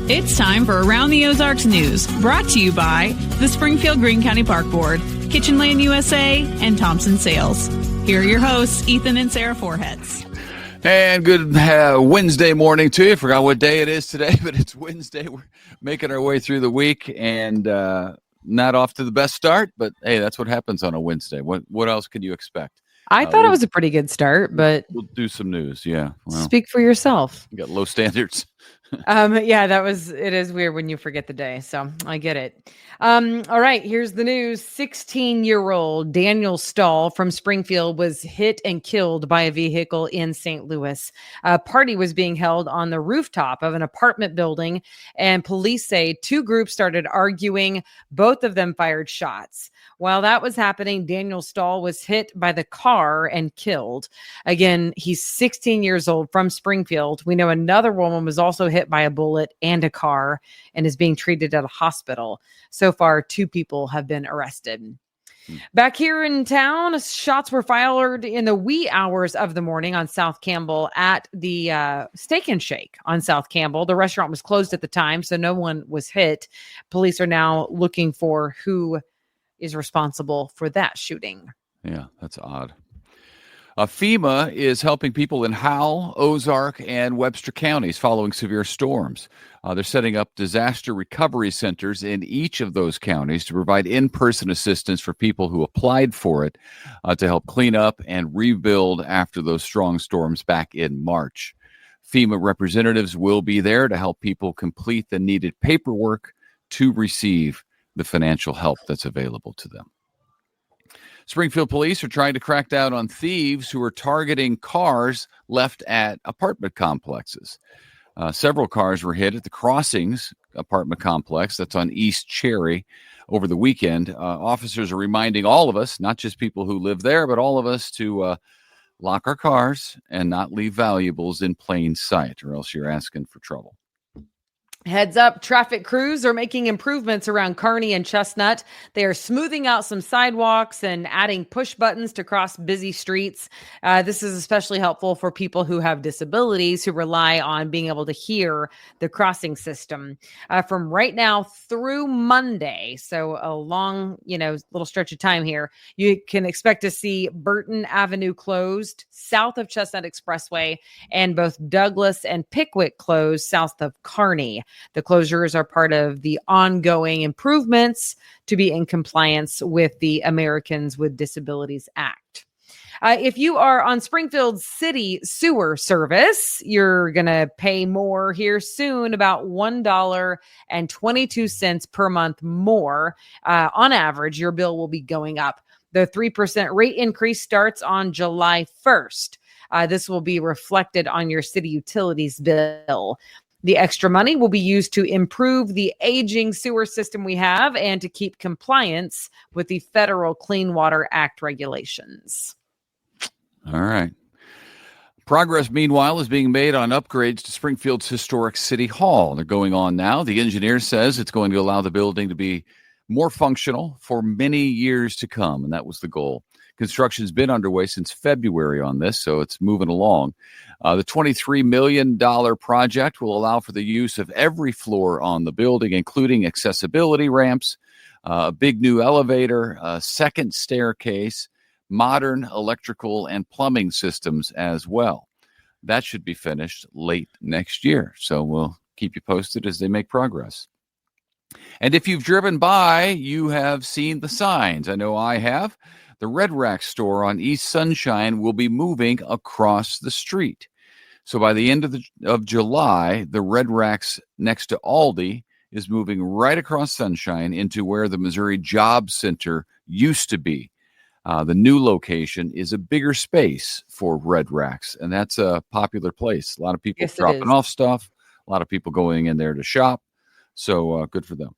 It's time for Around the Ozarks News, brought to you by the Springfield Greene County Park Board, Kitchen Land USA, and Thompson Sales. Here are your hosts, Ethan and Sarah Foreheads. And good Wednesday morning to you. I forgot what day it is today, but it's Wednesday. We're making our way through the week and not off to the best start, but hey, that's what happens on a Wednesday. What else could you expect? I thought it was a pretty good start, but we'll do some news. Yeah. Well, speak for yourself. You got low standards. Yeah, it is weird when you forget the day. So I get it. All right, here's the news. 16-year-old Daniel Stahl from Springfield was hit and killed by a vehicle in St. Louis. A party was being held on the rooftop of an apartment building, and police say two groups started arguing. Both of them fired shots. While that was happening, Daniel Stahl was hit by the car and killed. Again, he's 16 years old from Springfield. We know another woman was also hit by a bullet and a car and is being treated at a hospital. So far, 2 people have been arrested. Back here in town, shots were fired in the wee hours of the morning on South Campbell at the Steak and Shake on South Campbell. The restaurant was closed at the time, so no one was hit. Police are now looking for who is responsible for that shooting. Yeah, that's odd. FEMA is helping people in Howell, Ozark, and Webster counties following severe storms. They're setting up disaster recovery centers in each of those counties to provide in-person assistance for people who applied for it to help clean up and rebuild after those strong storms back in March. FEMA representatives will be there to help people complete the needed paperwork to receive the financial help that's available to them. Springfield police are trying to crack down on thieves who are targeting cars left at apartment complexes. Several cars were hit at the Crossings apartment complex that's on East Cherry over the weekend. Officers are reminding all of us, not just people who live there, but all of us to lock our cars and not leave valuables in plain sight, or else you're asking for trouble. Heads up, traffic crews are making improvements around Kearney and Chestnut. They are smoothing out some sidewalks and adding push buttons to cross busy streets. This is especially helpful for people who have disabilities who rely on being able to hear the crossing system. From right now through Monday, so a long, little stretch of time here, you can expect to see Burton Avenue closed south of Chestnut Expressway and both Douglas and Pickwick closed south of Kearney. The closures are part of the ongoing improvements to be in compliance with the Americans with Disabilities Act. If you are on Springfield City Sewer Service, you're going to pay more here soon, about $1.22 per month more. On average, your bill will be going up. The 3% rate increase starts on July 1st. This will be reflected on your city utilities bill. The extra money will be used to improve the aging sewer system we have and to keep compliance with the federal Clean Water Act regulations. All right. Progress, meanwhile, is being made on upgrades to Springfield's historic City Hall. They're going on now. The engineer says it's going to allow the building to be more functional for many years to come, and that was the goal. Construction's been underway since February on this, so it's moving along. The $23 million project will allow for the use of every floor on the building, including accessibility ramps, a big new elevator, a second staircase, modern electrical and plumbing systems as well. That should be finished late next year, so we'll keep you posted as they make progress. And if you've driven by, you have seen the signs. I know I have. The Red Rack store on East Sunshine will be moving across the street. So by the end of July, the Red Racks next to Aldi is moving right across Sunshine into where the Missouri Job Center used to be. The new location is a bigger space for Red Racks, and that's a popular place. A lot of people dropping off stuff, a lot of people going in there to shop. So good for them.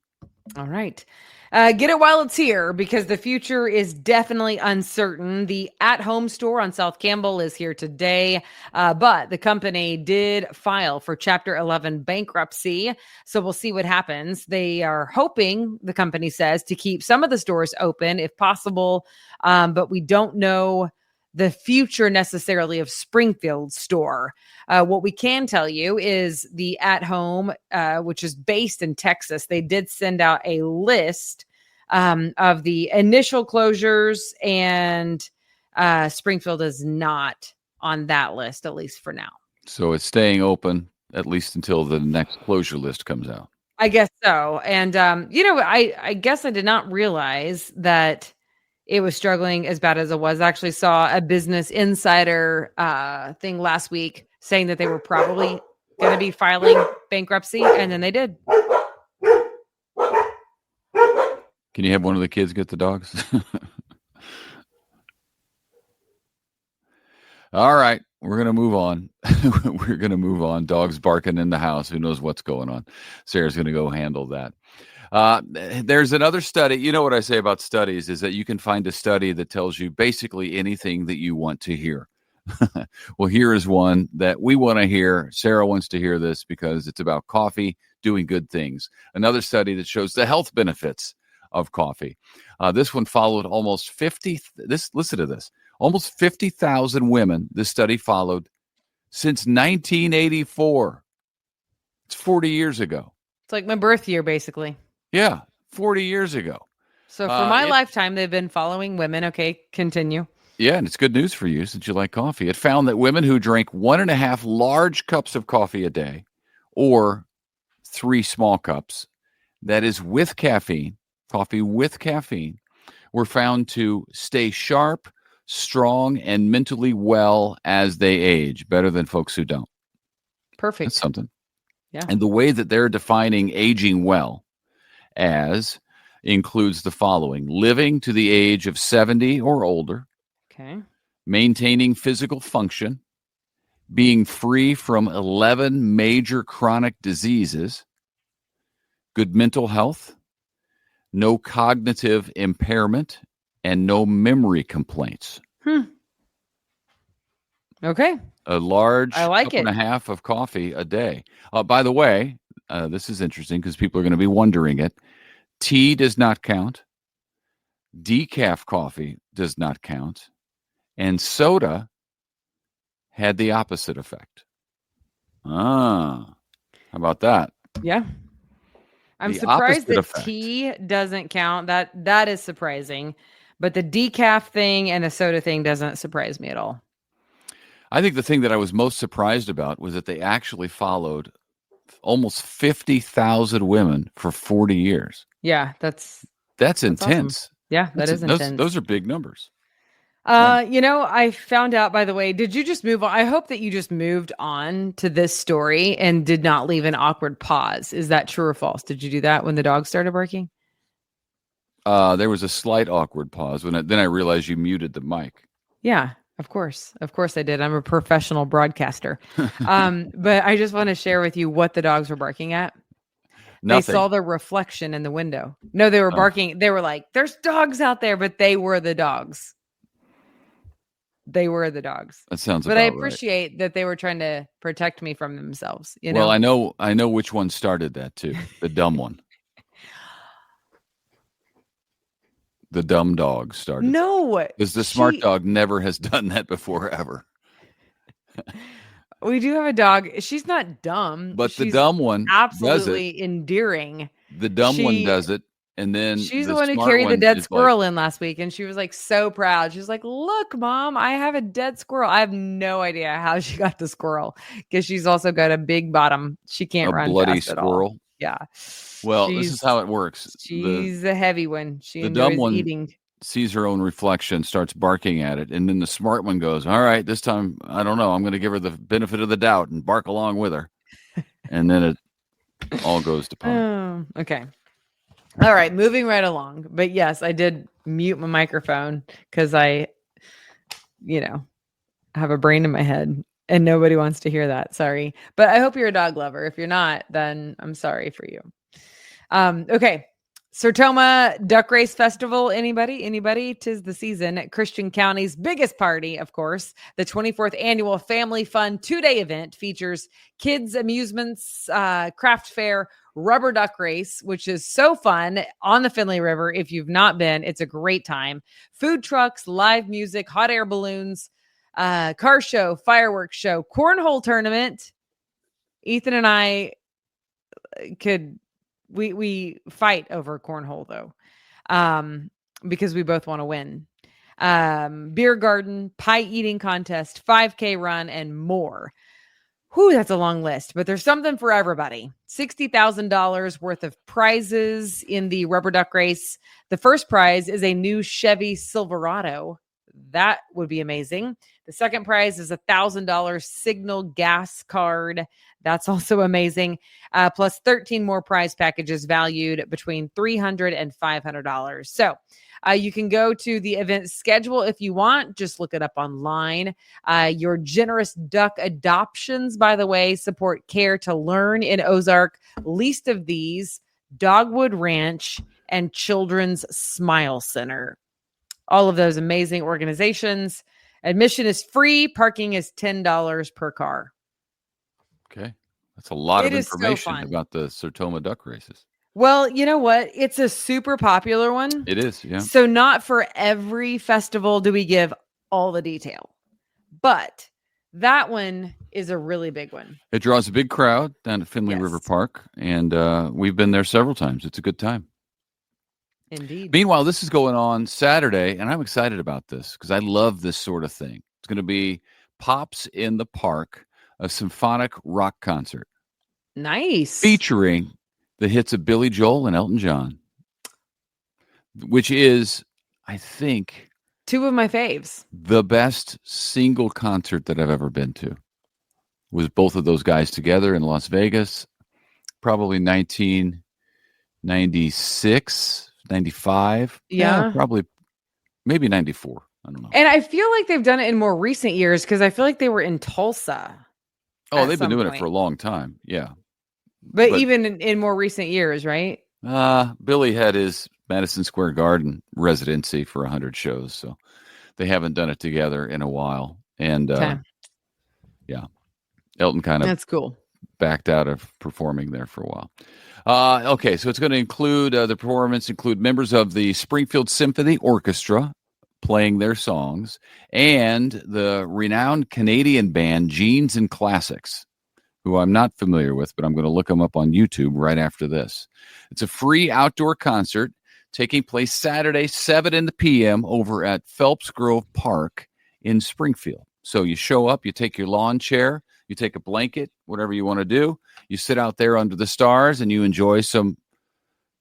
All right. Get it while it's here, because the future is definitely uncertain. The at-home store on South Campbell is here today, but the company did file for Chapter 11 bankruptcy, so we'll see what happens. They are hoping, the company says, to keep some of the stores open if possible, but we don't know the future necessarily of Springfield store. What we can tell you is the At Home, which is based in Texas, they did send out a list of the initial closures, and Springfield is not on that list, at least for now. So it's staying open at least until the next closure list comes out. I guess so. And, I guess I did not realize that it was struggling as bad as it was. I actually saw a Business Insider thing last week saying that they were probably going to be filing bankruptcy, and then they did. Can you have one of the kids get the dogs? All right, we're going to move on. We're going to move on. Dogs barking in the house. Who knows what's going on? Sarah's going to go handle that. There's another study. You know what I say about studies is that you can find a study that tells you basically anything that you want to hear. Well, here is one that we want to hear. Sarah wants to hear this because it's about coffee doing good things. Another study that shows the health benefits of coffee. This one followed almost 50. Listen to this. Almost 50,000 women this study followed since 1984. It's 40 years ago. It's like my birth year, basically. Yeah, 40 years ago. So for my lifetime, they've been following women. Okay, continue. Yeah, and it's good news for you since you like coffee. It found that women who drank 1.5 large cups of coffee a day or 3 small cups, that is with caffeine, coffee with caffeine, were found to stay sharp, strong, and mentally well as they age, better than folks who don't. Perfect. That's something. Yeah. And the way that they're defining aging well as includes the following: living to the age of 70 or older, okay, maintaining physical function, being free from 11 major chronic diseases, good mental health, no cognitive impairment, and no memory complaints. Okay. A large I like cup and a half of coffee a day. By the way, this is interesting because people are going to be wondering it. Tea does not count. Decaf coffee does not count. And soda had the opposite effect. How about that? Yeah. I'm The surprised opposite that effect. tea doesn't count. That is surprising. But the decaf thing and the soda thing doesn't surprise me at all. I think the thing that I was most surprised about was that they actually followed almost 50,000 women for 40 years. Yeah, that's intense. Awesome. Yeah, that is intense. Those are big numbers. I found out, by the way, did you just move on? I hope that you just moved on to this story and did not leave an awkward pause. Is that true or false? Did you do that when the dog started barking? There was a slight awkward pause then I realized you muted the mic. Yeah, of course. Of course I did. I'm a professional broadcaster. But I just want to share with you what the dogs were barking at. Nothing. They saw the reflection in the window. No, they were barking. They were like, there's dogs out there, but they were the dogs. They were the dogs. That sounds but about I right. appreciate that they were trying to protect me from themselves. You know? Well, I know which one started that too. The dumb one. The dumb dog started. No. Because the smart dog never has done that before, ever. We do have a dog. She's not dumb. But the dumb one absolutely does it. Endearing. The dumb one does it. And then she's the one who carried the dead squirrel in last week. And she was like so proud. She was like, look, Mom, I have a dead squirrel. I have no idea how she got the squirrel because she's also got a big bottom. She can't run bloody fast squirrel. At all. Yeah. Well, this is how it works. She's a heavy one. She the dumb one eating. Sees her own reflection, starts barking at it. And then the smart one goes, all right, this time, I don't know. I'm going to give her the benefit of the doubt and bark along with her. And then it all goes to pot. Oh, okay. All right, moving right along. But yes, I did mute my microphone because I have a brain in my head and nobody wants to hear that. Sorry. But I hope you're a dog lover. If you're not, then I'm sorry for you. Okay. Sertoma Duck Race Festival. Anybody? 'Tis the season at Christian County's biggest party, of course. The 24th annual Family Fun 2-day event features kids amusements, craft fair, rubber duck race, which is so fun on the Finley River. If you've not been, it's a great time. Food trucks, live music, hot air balloons, car show, fireworks show, cornhole tournament. Ethan and I we fight over cornhole though, because we both want to win. Beer garden, pie eating contest, 5K run, and more. Whew, that's a long list, but there's something for everybody. $60,000 worth of prizes in the rubber duck race. The first prize is a new Chevy Silverado. That would be amazing. The second prize is $1,000 Signal gas card. That's also amazing. Plus 13 more prize packages valued between $300 and $500. So you can go to the event schedule if you want. Just look it up online. Your generous duck adoptions, by the way, support Care to Learn in Ozark. Least of these, Dogwood Ranch and Children's Smile Center. All of those amazing organizations. Admission is free. Parking is $10 per car. Okay. That's a lot of It is so information fun. about the Sertoma duck races. Well, you know what? It's a super popular one. It is, yeah. So not for every festival do we give all the detail, but that one is a really big one. It draws a big crowd down at Finley Yes. River Park, and we've been there several times. It's a good time. Indeed. Meanwhile, this is going on Saturday, and I'm excited about this because I love this sort of thing. It's going to be Pops in the Park, a symphonic rock concert Nice. featuring the hits of Billy Joel and Elton John, which is, I think, Two of my faves. the best single concert that I've ever been to. Was both of those guys together in Las Vegas, probably 1996, 95. Yeah. Probably, maybe 94. I don't know. And I feel like they've done it in more recent years because I feel like they were in Tulsa. Oh, at they've been some doing it point. for a long time. Yeah. But But- even in more recent years, right? Billy had his Madison Square Garden residency for 100 shows, so they haven't done it together in a while. And Okay. yeah, Elton kind of That's cool. backed out of performing there for a while. Okay, so it's going to include the performance include members of the Springfield Symphony Orchestra playing their songs and the renowned Canadian band Genes and Classics, who I'm not familiar with, but I'm going to look them up on YouTube right after this. It's a free outdoor concert taking place Saturday, 7 p.m. over at Phelps Grove Park in Springfield. So you show up, you take your lawn chair, you take a blanket, whatever you want to do. You sit out there under the stars and you enjoy some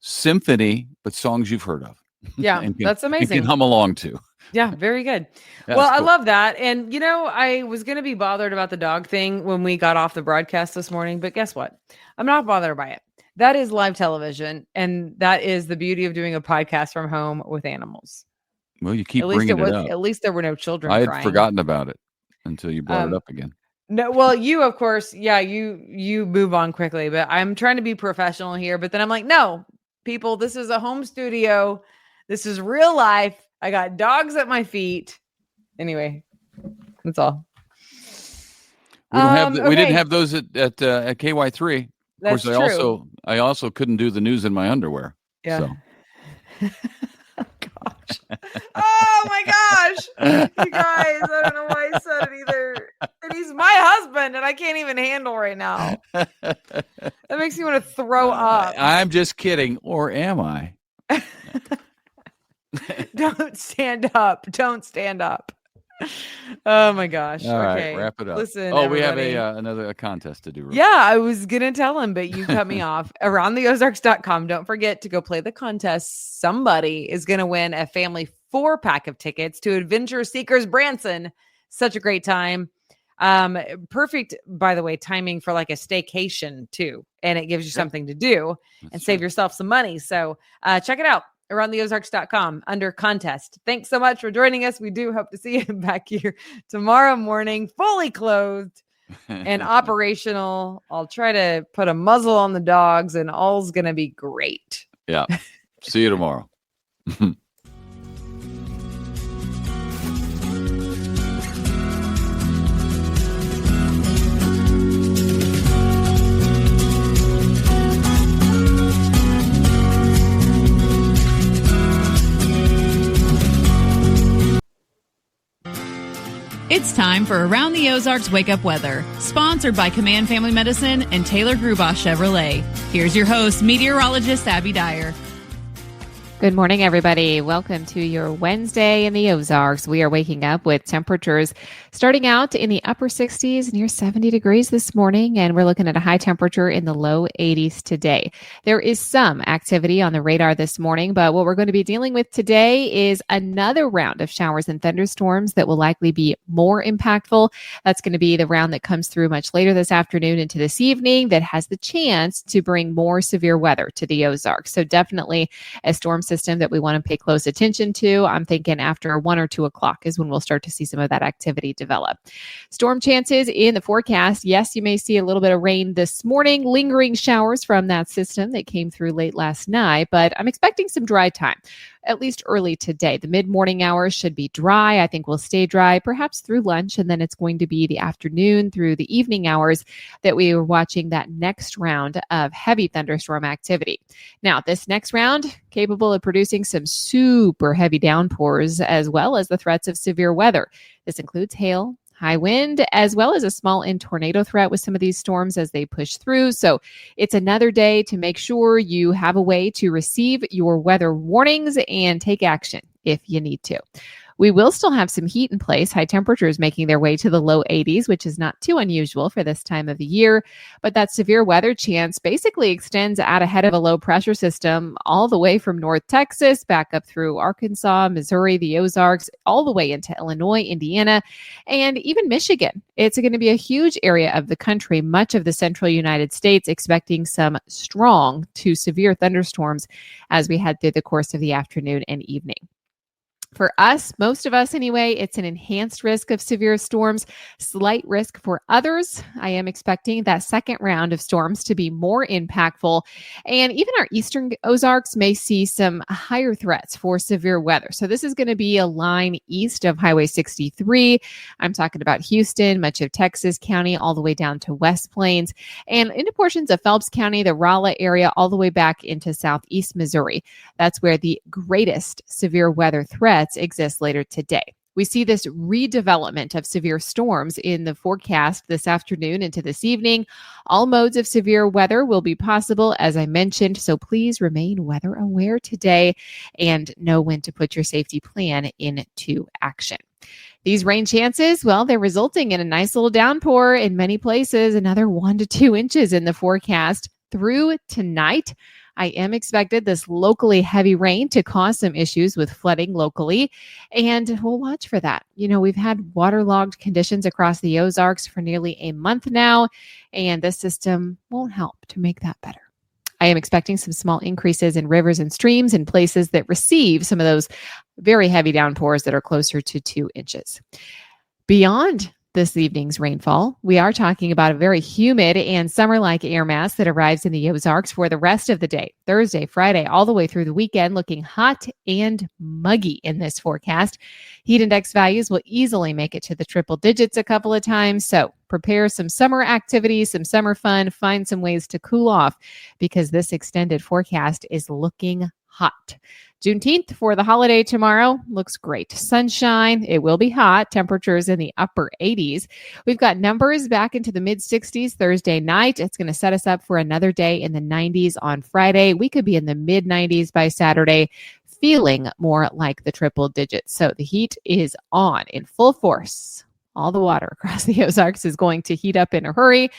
symphony, but songs you've heard of. Yeah, and that's and amazing. can hum along to. Yeah, very good. That's Well, I cool. love that. And, you know, I was going to be bothered about the dog thing when we got off the broadcast this morning, but guess what? I'm not bothered by it. That is live television. And that is the beauty of doing a podcast from home with animals. Well, you keep At least bringing it up. At least there were no children I had crying. forgotten about it until you brought it up again. No, well, you, of course, yeah, you move on quickly, but I'm trying to be professional here. But then I'm like, no, people, this is a home studio. This is real life. I got dogs at my feet. Anyway, that's all. We don't have. We didn't okay. have those at KY3. Of That's course, true. I also couldn't do the news in my underwear. Yeah. So. Oh, gosh. Oh my gosh. You guys, I don't know why I said it either. And he's my husband, and I can't even handle right now. That makes me want to throw up. I'm just kidding, or am I? Don't stand up. Don't stand up. Oh my gosh. All right, Okay. wrap it up. Listen, we have everybody. another contest to do. real Yeah, I was gonna tell him, but you cut me off. AroundTheOzarks.com. Don't forget to go play the contest. Somebody is gonna win a family 4-pack of tickets to Adventure Seekers Branson. Such a great time. Perfect, by the way, timing for like a staycation too. And it gives you something to do and That's save right. yourself some money. So check it out. AroundTheOzarks.com under contest. Thanks so much for joining us. We do hope to see you back here tomorrow morning, fully clothed and operational. I'll try to put a muzzle on the dogs and all's going to be great. Yeah. See you tomorrow. It's time for Around the Ozarks Wake Up Weather, sponsored by Command Family Medicine and Taylor Grubaugh Chevrolet. Here's your host, meteorologist Abby Dyer. Good morning, everybody. Welcome to your Wednesday in the Ozarks. We are waking up with temperatures starting out in the upper 60s, near 70 degrees this morning, and we're looking at a high temperature in the low 80s today. There is some activity on the radar this morning, but what we're going to be dealing with today is another round of showers and thunderstorms that will likely be more impactful. That's going to be the round that comes through much later this afternoon into this evening that has the chance to bring more severe weather to the Ozarks. So definitely a storm system that we want to pay close attention to. I'm thinking after 1 or 2 o'clock is when we'll start to see some of that activity develop. Storm chances in the forecast. Yes, you may see a little bit of rain this morning, lingering showers from that system that came through late last night, but I'm expecting some dry time, at least early today. The mid-morning hours should be dry. I think we'll stay dry perhaps through lunch, and then it's going to be the afternoon through the evening hours that we are watching that next round of heavy thunderstorm activity. Now, this next round, capable of producing some super heavy downpours as well as the threats of severe weather. This includes hail, high wind, as well as a small end tornado threat with some of these storms as they push through. So it's another day to make sure you have a way to receive your weather warnings and take action if you need to. We will still have some heat in place, high temperatures making their way to the low 80s, which is not too unusual for this time of the year. But that severe weather chance basically extends out ahead of a low pressure system all the way from North Texas, back up through Arkansas, Missouri, the Ozarks, all the way into Illinois, Indiana, and even Michigan. It's going to be a huge area of the country, much of the central United States, expecting some strong to severe thunderstorms as we head through the course of the afternoon and evening. For us, most of us anyway, it's an enhanced risk of severe storms, slight risk for others. I am expecting that second round of storms to be more impactful. And even our eastern Ozarks may see some higher threats for severe weather. So this is going to be a line east of Highway 63. I'm talking about Houston, much of Texas County, all the way down to West Plains, and into portions of Phelps County, the Rolla area, all the way back into southeast Missouri. That's where the greatest severe weather threats exist later today. We see this redevelopment of severe storms in the forecast this afternoon into this evening. All modes of severe weather will be possible, as I mentioned, so please remain weather aware today and know when to put your safety plan into action. These rain chances, well, they're resulting in a nice little downpour in many places, another 1 to 2 inches in the forecast through tonight. I am expected this locally heavy rain to cause some issues with flooding locally, and we'll watch for that. You know, we've had waterlogged conditions across the Ozarks for nearly a month now, and this system won't help to make that better. I am expecting some small increases in rivers and streams in places that receive some of those very heavy downpours that are closer to 2 inches. Beyond this evening's rainfall, we are talking about a very humid and summer-like air mass that arrives in the Ozarks for the rest of the day, Thursday, Friday, all the way through the weekend, looking hot and muggy in this forecast. Heat index values will easily make it to the triple digits a couple of times, so prepare some summer activities, some summer fun, find some ways to cool off because this extended forecast is looking hot. Juneteenth for the holiday tomorrow looks great. Sunshine. It will be hot. Temperatures in the upper 80s. We've got numbers back into the mid 60s Thursday night. It's going to set us up for another day in the 90s on Friday. We could be in the mid 90s by Saturday, feeling more like the triple digits. So the heat is on in full force. All the water across the Ozarks is going to heat up in a hurry.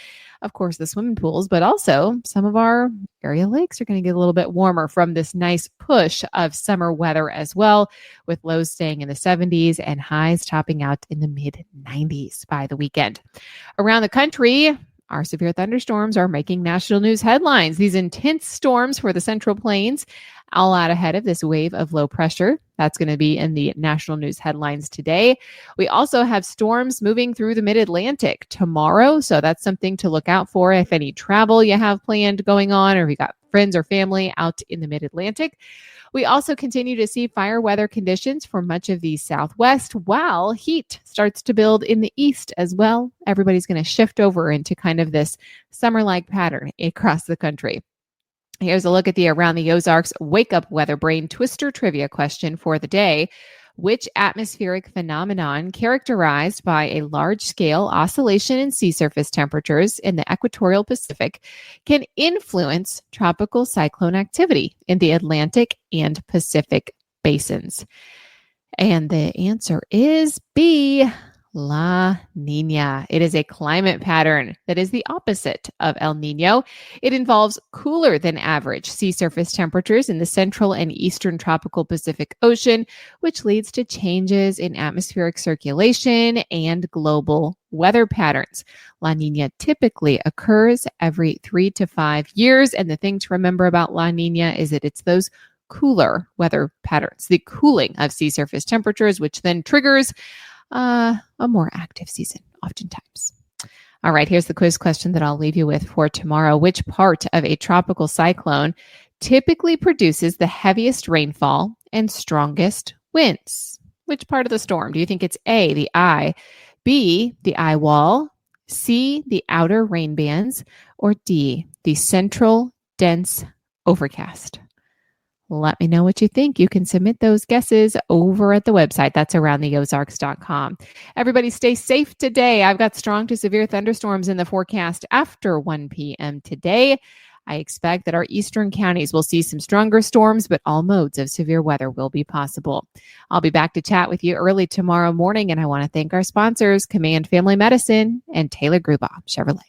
Of course, the swimming pools, but also some of our area lakes are going to get a little bit warmer from this nice push of summer weather as well, with lows staying in the 70s and highs topping out in the mid 90s by the weekend. Around the country, our severe thunderstorms are making national news headlines. These intense storms for the Central Plains, all out ahead of this wave of low pressure That's going to be in the national news headlines today. We also have storms moving through the mid-Atlantic tomorrow. So that's something to look out for if any travel you have planned going on, or if you got friends or family out in the mid-Atlantic. We also continue to see fire weather conditions for much of the Southwest, while heat starts to build in the East as well. Everybody's going to shift over into kind of this summer-like pattern across the country. Here's a look at the Around the Ozarks Wake Up Weather Brain Twister trivia question for the day. Which atmospheric phenomenon characterized by a large-scale oscillation in sea surface temperatures in the equatorial Pacific can influence tropical cyclone activity in the Atlantic and Pacific basins? And the answer is B, La Nina. It is a climate pattern that is the opposite of El Nino. It involves cooler than average sea surface temperatures in the central and eastern tropical Pacific Ocean, which leads to changes in atmospheric circulation and global weather patterns. La Nina typically occurs every 3 to 5 years. And the thing to remember about La Nina is that it's those cooler weather patterns, the cooling of sea surface temperatures, which then triggers a more active season oftentimes. All right, here's the quiz question that I'll leave you with for tomorrow. Which part of a tropical cyclone typically produces the heaviest rainfall and strongest winds? Which part of the storm? Do you think it's A, the eye, B, the eye wall, C, the outer rain bands, or D, the central dense overcast? Let me know what you think. You can submit those guesses over at the website. That's aroundtheozarks.com. Everybody stay safe today. I've got strong to severe thunderstorms in the forecast after 1 p.m. today. I expect that our eastern counties will see some stronger storms, but all modes of severe weather will be possible. I'll be back to chat with you early tomorrow morning, and I want to thank our sponsors, Command Family Medicine and Taylor Grubaugh Chevrolet.